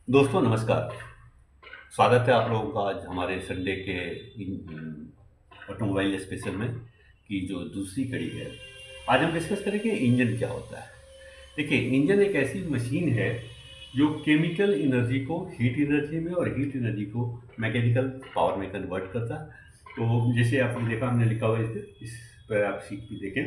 दोस्तों नमस्कार। स्वागत है आप लोगों का आज हमारे संडे के ऑटोमोबाइल स्पेशल में की जो दूसरी कड़ी है। आज हम डिस्कस करेंगे इंजन क्या होता है। देखिए, इंजन एक ऐसी मशीन है जो केमिकल एनर्जी को हीट एनर्जी में और हीट एनर्जी को मैकेनिकल पावर में कन्वर्ट करता है। तो जैसे आपने देखा, हमने लिखा हुआ है इस पर, आप सीख भी देखें।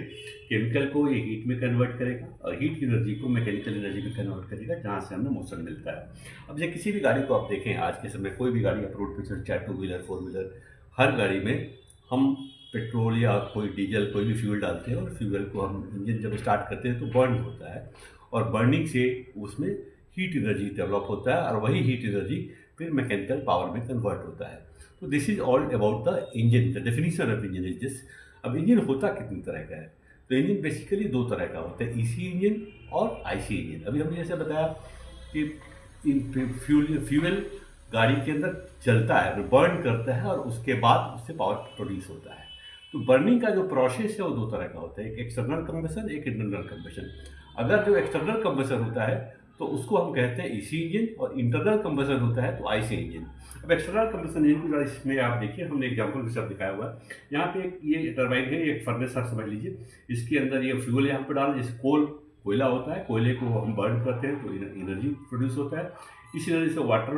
केमिकल को ये हीट में कन्वर्ट करेगा और हीट एनर्जी को मैकेनिकल एनर्जी में कन्वर्ट करेगा, जहाँ से हमें मोशन मिलता है। अब जैसे किसी भी गाड़ी को आप देखें, आज के समय कोई भी गाड़ी आप रोड पे चल, चाहे टू व्हीलर फोर व्हीलर, हर गाड़ी में हम पेट्रोल या कोई डीजल कोई भी फ्यूल डालते हैं और फ्यूल को हम इंजन जब स्टार्ट करते हैं तो बर्न होता है और बर्निंग से उसमें हीट एनर्जी डेवलप होता है और वही हीट एनर्जी फिर मैकेनिकल पावर में कन्वर्ट होता है। तो this is all about the engine. The definition of engine is this. अब इंजन होता कितनी तरह का है? तो इंजन बेसिकली दो तरह का होता है, ईसी इंजन और आईसी इंजन। अभी हमने जैसे बताया कि फ्यूल गाड़ी के अंदर चलता है, बर्न करता है और उसके बाद उससे पावर प्रोड्यूस होता है। तो बर्निंग का जो प्रोसेस है वो दो तरह का होता है, एक एक्सटर्नल कंबशन, एक इंटरनल कंबशन। अगर जो एक्सटर्नल कंबशन होता है तो उसको हम कहते हैं ईसी इंजन, और इंटरनल कंबशन होता है तो आईसी इंजन। अब एक्सटर्नल कंबशन इंजन को इसमें आप देखिए, हमने एग्जाम्पल के साथ दिखाया हुआ है। यहाँ पे ये टरबाइन है, ये एक फर्नेस आप समझ लीजिए। इसके अंदर ये फ्यूल यहाँ पे डाल, जैसे कोयला होता है, कोयले को हम बर्न करते हैं तो एनर्जी प्रोड्यूस होता है। इस एनर्जी से वाटर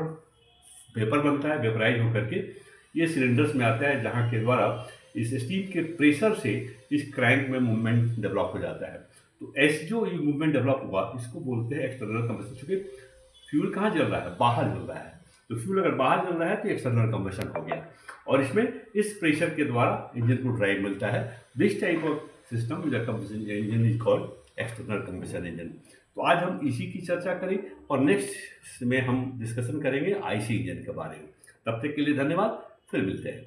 वेपर बनता है, वेपराइज होकर के ये सिलेंडर्स में आता है, जहाँ के द्वारा इस स्टीम के प्रेशर से इस क्रैंक में मूवमेंट डेवलप हो जाता है। तो ऐसे जो ये मूवमेंट डेवलप हुआ इसको बोलते हैं एक्सटर्नल कंबशन। चूंकि फ्यूल कहाँ जल रहा है? बाहर जल रहा है। तो फ्यूल अगर बाहर जल रहा है तो एक्सटर्नल कंबशन हो गया, और इसमें इस प्रेशर के द्वारा इंजन को ड्राइव मिलता है। This type of system the combustion engine is called external combustion engine. तो आज हम इसी की चर्चा करें और नेक्स्ट में हम डिस्कशन करेंगे आईसी इंजन के बारे में। तब तक के लिए धन्यवाद, फिर मिलते हैं।